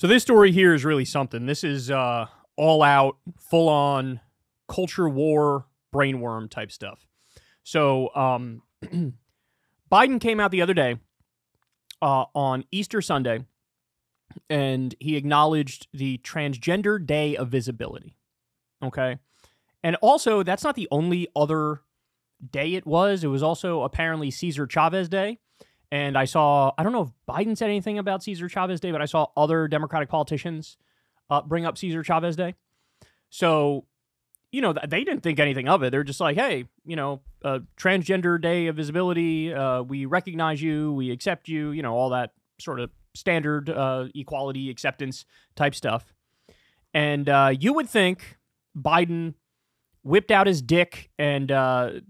So this story here is really something. This is all out, full on culture war, brainworm type stuff. So Biden came out the other day on Easter Sunday, and he acknowledged the Transgender Day of Visibility. Okay. And also, that's not the only other day it was. It was also apparently Cesar Chavez Day. And I don't know if Biden said anything about Cesar Chavez Day, but I saw other Democratic politicians bring up Cesar Chavez Day. So, they didn't think anything of it. They're just like, hey, Transgender Day of Visibility. We recognize you. We accept you. All that sort of standard equality, acceptance type stuff. And you would think Biden whipped out his dick and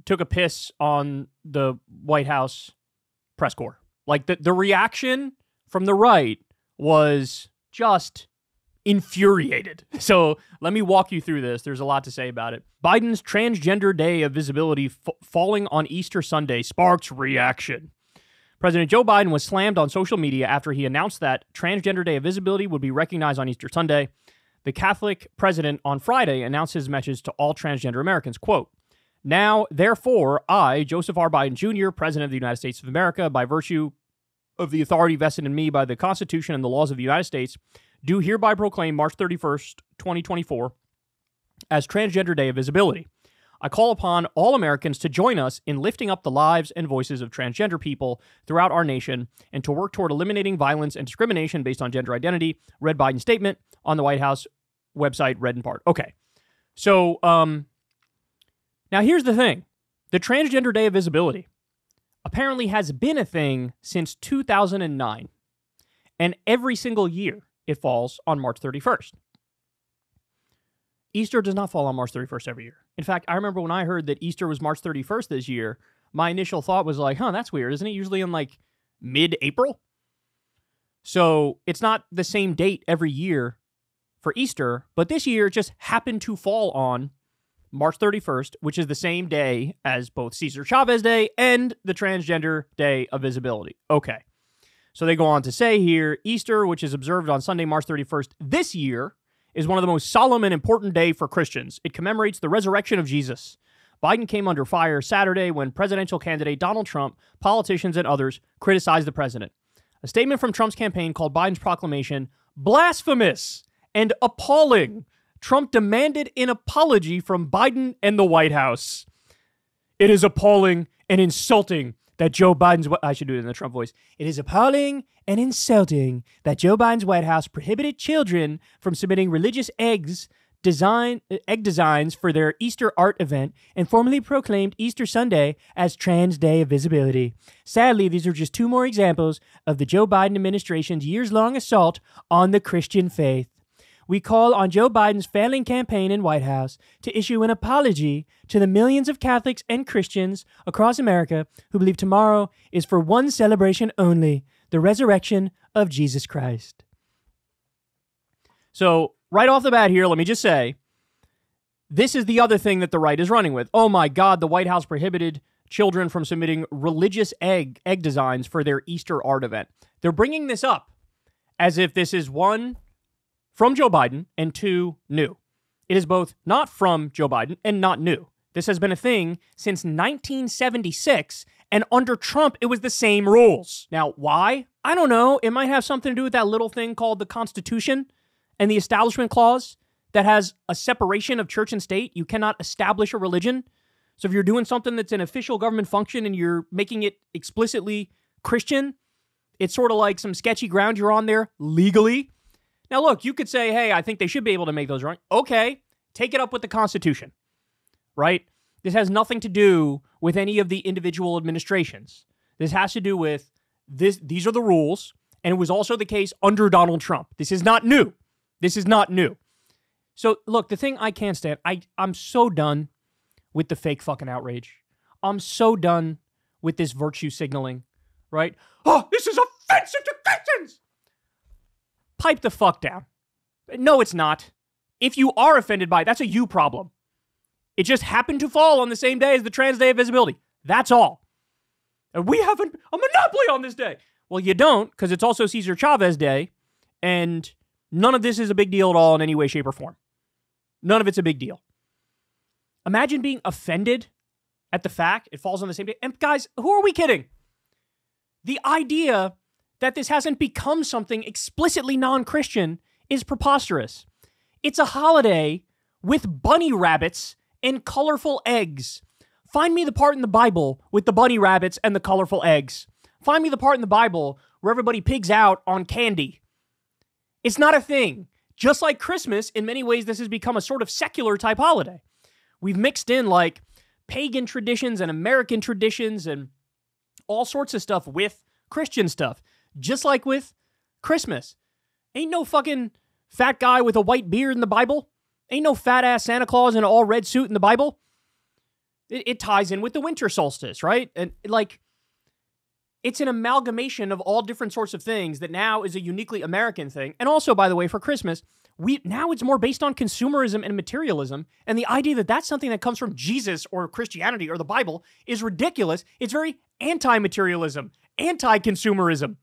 took a piss on the White House press corps. Like the reaction from the right was just infuriated. So let me walk you through this. There's a lot to say about it. Biden's Transgender Day of Visibility falling on Easter Sunday sparks reaction. President Joe Biden was slammed on social media after he announced that Transgender Day of Visibility would be recognized on Easter Sunday. The Catholic president on Friday announced his message to all transgender Americans, quote, "Now, therefore, I, Joseph R. Biden Jr., President of the United States of America, by virtue of the authority vested in me by the Constitution and the laws of the United States, do hereby proclaim March 31st, 2024, as Transgender Day of Visibility. I call upon all Americans to join us in lifting up the lives and voices of transgender people throughout our nation and to work toward eliminating violence and discrimination based on gender identity," read Biden's statement on the White House website, read in part. Okay, so now here's the thing. The Transgender Day of Visibility apparently has been a thing since 2009, and every single year it falls on March 31st. Easter does not fall on March 31st every year. In fact, I remember when I heard that Easter was March 31st this year, my initial thought was like, that's weird. Isn't it usually in like mid-April? So it's not the same date every year for Easter, but this year it just happened to fall on March 31st, which is the same day as both Cesar Chavez Day and the Transgender Day of Visibility. Okay. So they go on to say here, Easter, which is observed on Sunday, March 31st this year, is one of the most solemn and important day for Christians. It commemorates the resurrection of Jesus. Biden came under fire Saturday when presidential candidate Donald Trump, politicians, and others criticized the president. A statement from Trump's campaign called Biden's proclamation blasphemous and appalling. Trump demanded an apology from Biden and the White House. It is appalling and insulting that Joe Biden's... I should do it in the Trump voice. It is appalling and insulting that Joe Biden's White House prohibited children from submitting religious egg designs for their Easter art event and formally proclaimed Easter Sunday as Trans Day of Visibility. Sadly, these are just two more examples of the Joe Biden administration's years-long assault on the Christian faith. We call on Joe Biden's failing campaign and White House to issue an apology to the millions of Catholics and Christians across America who believe tomorrow is for one celebration only, the resurrection of Jesus Christ. So, right off the bat here, let me just say, this is the other thing that the right is running with. Oh my God, the White House prohibited children from submitting religious egg designs for their Easter art event. They're bringing this up as if this is one, from Joe Biden, and two, new. It is both not from Joe Biden and not new. This has been a thing since 1976, and under Trump, it was the same rules. Now, why? I don't know. It might have something to do with that little thing called the Constitution and the Establishment Clause that has a separation of church and state. You cannot establish a religion. So if you're doing something that's an official government function and you're making it explicitly Christian, it's sort of like some sketchy ground you're on there legally. Now, look, you could say, hey, I think they should be able to make those right. Okay, take it up with the Constitution, right? This has nothing to do with any of the individual administrations. This has to do with this. These are the rules, and it was also the case under Donald Trump. This is not new. This is not new. So, look, the thing I can't stand, I'm so done with the fake fucking outrage. I'm so done with this virtue signaling, right? Oh, this is offensive to Christians! Pipe the fuck down. No, it's not. If you are offended by it, that's a you problem. It just happened to fall on the same day as the Trans Day of Visibility. That's all. And we have a monopoly on this day. Well, you don't, because it's also Cesar Chavez Day, and None of this is a big deal at all in any way, shape, or form. None of it's a big deal. Imagine being offended at the fact it falls on the same day. And guys, who are we kidding? The idea that this hasn't become something explicitly non-Christian is preposterous. It's a holiday with bunny rabbits and colorful eggs. Find me the part in the Bible with the bunny rabbits and the colorful eggs. Find me the part in the Bible where everybody pigs out on candy. It's not a thing. Just like Christmas, in many ways, this has become a sort of secular type holiday. We've mixed in like pagan traditions and American traditions and all sorts of stuff with Christian stuff. Just like with Christmas. Ain't no fucking fat guy with a white beard in the Bible. Ain't no fat ass Santa Claus in an all red suit in the Bible. It ties in with the winter solstice, right? And like, it's an amalgamation of all different sorts of things that now is a uniquely American thing. And also, by the way, for Christmas, now it's more based on consumerism and materialism. And the idea that that's something that comes from Jesus or Christianity or the Bible is ridiculous. It's very anti-materialism, anti-consumerism.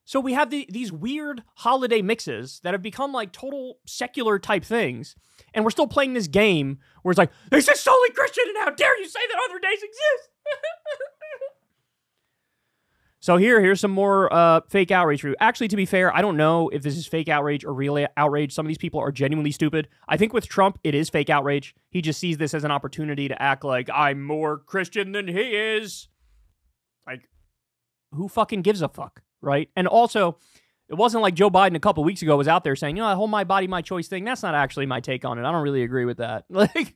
So we have these weird holiday mixes that have become like total secular type things. And we're still playing this game where it's like, this is solely Christian and how dare you say that other days exist? So here's some more fake outrage. Actually, to be fair, I don't know if this is fake outrage or real outrage. Some of these people are genuinely stupid. I think with Trump, it is fake outrage. He just sees this as an opportunity to act like I'm more Christian than he is. Like, who fucking gives a fuck, right? And also, it wasn't like Joe Biden a couple weeks ago was out there saying, that whole my body, my choice thing, that's not actually my take on it. I don't really agree with that. Like,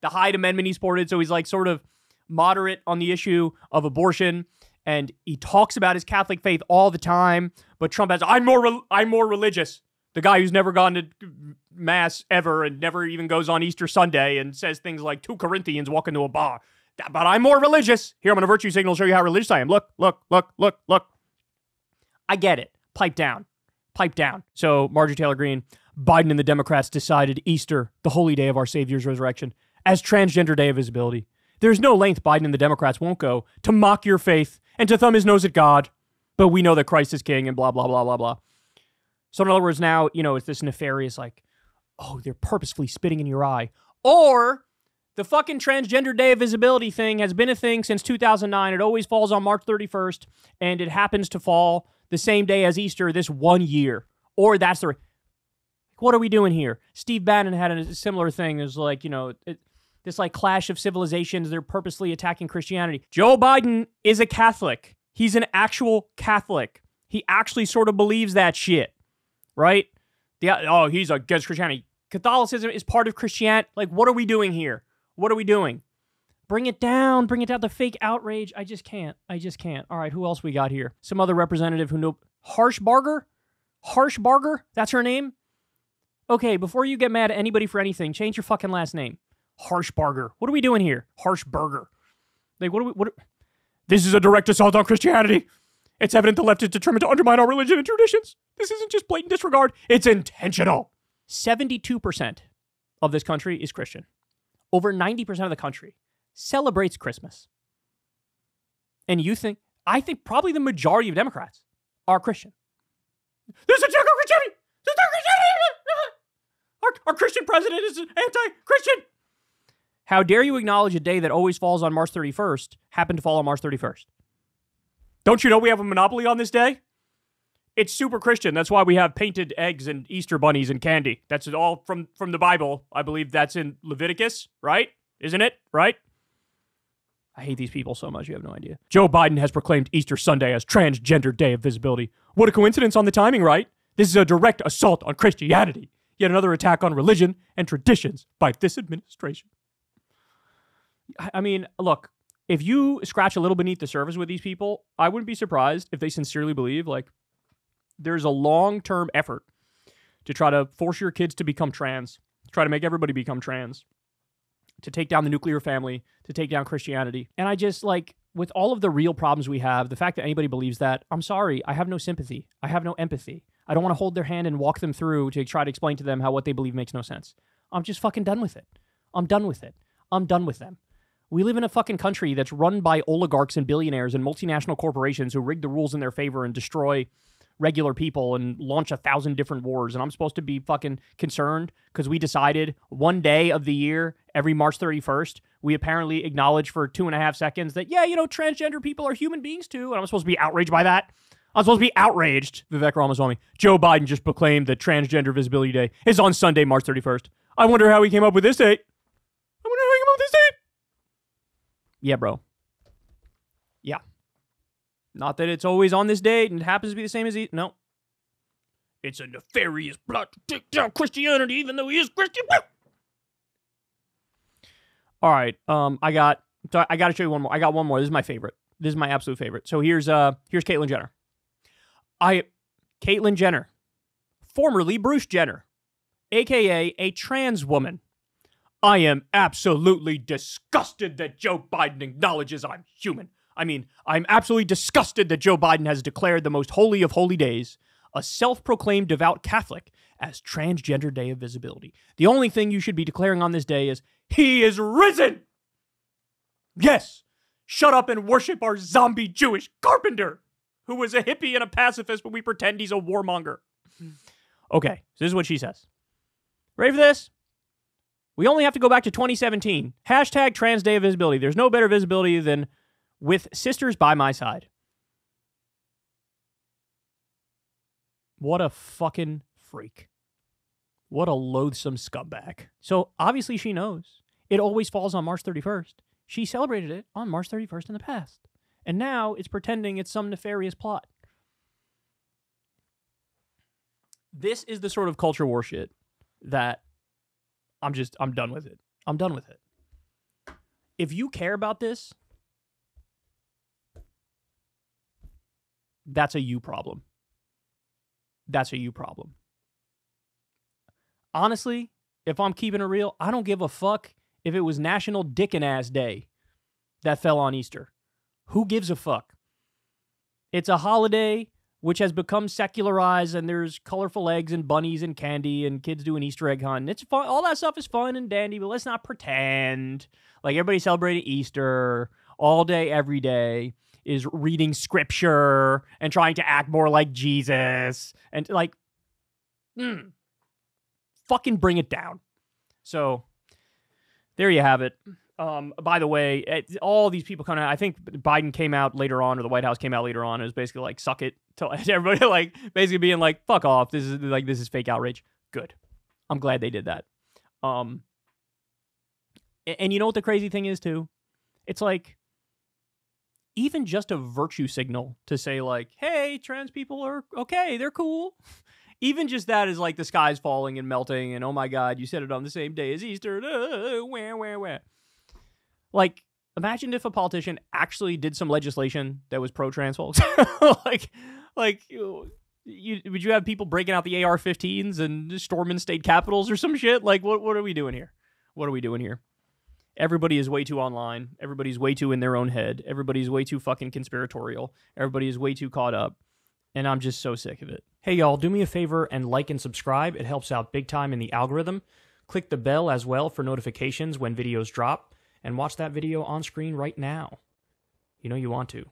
the Hyde Amendment he supported, so he's like sort of moderate on the issue of abortion. And he talks about his Catholic faith all the time, but Trump has, I'm more religious. The guy who's never gone to mass ever and never even goes on Easter Sunday and says things like 2 Corinthians walk into a bar. But I'm more religious. Here, I'm going to virtue signal, show you how religious I am. Look. I get it. Pipe down. So Marjorie Taylor Greene, Biden and the Democrats decided Easter, the holy day of our Savior's resurrection, as transgender day of visibility. There's no length Biden and the Democrats won't go to mock your faith and to thumb his nose at God, but we know that Christ is king and blah, blah, blah, blah, blah. So in other words, now, it's this nefarious, like, oh, they're purposefully spitting in your eye. Or the fucking transgender day of visibility thing has been a thing since 2009. It always falls on March 31st, and it happens to fall the same day as Easter this one year. Or that's the... What are we doing here? Steve Bannon had a similar thing. There's like, this like clash of civilizations. They're purposely attacking Christianity. Joe Biden is a Catholic. He's an actual Catholic. He actually sort of believes that shit, right? He's against Christianity. Catholicism is part of Christianity. Like, what are we doing here? What are we doing? Bring it down. The fake outrage. I just can't. All right, who else we got here? Some other representative who know. Harshbarger? That's her name? Okay, before you get mad at anybody for anything, change your fucking last name. Harshbarger. What are we doing here? Harshbarger. Like, This is a direct assault on Christianity. It's evident the left is determined to undermine our religion and traditions. This isn't just blatant disregard. It's intentional. 72% of this country is Christian. Over 90% of the country celebrates Christmas. And I think probably the majority of Democrats are Christian. There's a check on Christianity. Our Christian president is anti-Christian. How dare you acknowledge a day that always falls on March 31st happened to fall on March 31st? Don't you know we have a monopoly on this day? It's super Christian. That's why we have painted eggs and Easter bunnies and candy. That's all from the Bible. I believe that's in Leviticus, right? Isn't it? Right? I hate these people so much, you have no idea. Joe Biden has proclaimed Easter Sunday as Transgender Day of Visibility. What a coincidence on the timing, right? This is a direct assault on Christianity. Yet another attack on religion and traditions by this administration. I mean, look, if you scratch a little beneath the surface with these people, I wouldn't be surprised if they sincerely believe, like, there's a long-term effort to try to force your kids to become trans, to try to make everybody become trans, to take down the nuclear family, to take down Christianity. And I just, like, with all of the real problems we have, the fact that anybody believes that, I'm sorry, I have no sympathy. I have no empathy. I don't want to hold their hand and walk them through to try to explain to them how what they believe makes no sense. I'm just fucking done with it. I'm done with them. We live in a fucking country that's run by oligarchs and billionaires and multinational corporations who rig the rules in their favor and destroy regular people and launch 1,000 different wars. And I'm supposed to be fucking concerned because we decided one day of the year, every March 31st, we apparently acknowledge for 2.5 seconds that, yeah, you know, transgender people are human beings too. And I'm supposed to be outraged by that. I'm supposed to be outraged. Vivek Ramaswamy. Joe Biden just proclaimed that Transgender Visibility Day is on Sunday, March 31st. I wonder how he came up with this date. Yeah, bro. Yeah. Not that it's always on this date and it happens to be the same as no. It's a nefarious plot to take down Christianity even though he is Christian. All right. I got to show you one more. I got one more. This is my favorite. This is my absolute favorite. So here's Caitlyn Jenner. Caitlyn Jenner, formerly Bruce Jenner, aka a trans woman. I am absolutely disgusted that Joe Biden acknowledges I'm human. I mean, I'm absolutely disgusted that Joe Biden has declared the most holy of holy days, a self-proclaimed devout Catholic, as Transgender Day of Visibility. The only thing you should be declaring on this day is, he is risen! Yes! Shut up and worship our zombie Jewish carpenter, who was a hippie and a pacifist, but we pretend he's a warmonger. Okay, so this is what she says. Ready for this? We only have to go back to 2017. Hashtag Trans Day of Visibility. There's no better visibility than with sisters by my side. What a fucking freak. What a loathsome scumbag. So obviously she knows. It always falls on March 31st. She celebrated it on March 31st in the past. And now it's pretending it's some nefarious plot. This is the sort of culture war shit that I'm done with it. I'm done with it. If you care about this, that's a you problem. That's a you problem. Honestly, if I'm keeping it real, I don't give a fuck if it was National Dickin' Ass Day that fell on Easter. Who gives a fuck? It's a holiday which has become secularized, and there's colorful eggs and bunnies and candy and kids doing Easter egg hunt. It's fun. All that stuff is fun and dandy, but let's not pretend like everybody celebrating Easter all day, every day, is reading scripture and trying to act more like Jesus and like, fucking bring it down. So there you have it. By the way, all these people coming out, I think Biden came out later on, or the White House came out later on, and was basically like, suck it, to everybody, like, basically being like, fuck off, this is fake outrage. Good. I'm glad they did that. And you know what the crazy thing is, too? It's like, even just a virtue signal to say, like, hey, trans people are okay, they're cool. Even just that is like the sky's falling and melting, and oh my God, you said it on the same day as Easter. Wah. Like, imagine if a politician actually did some legislation that was pro-trans folks. would you have people breaking out the AR-15s and storming state capitals or some shit? Like, what are we doing here? What are we doing here? Everybody is way too online. Everybody's way too in their own head. Everybody's way too fucking conspiratorial. Everybody is way too caught up. And I'm just so sick of it. Hey, y'all, do me a favor and like and subscribe. It helps out big time in the algorithm. Click the bell as well for notifications when videos drop. And watch that video on screen right now. You know you want to.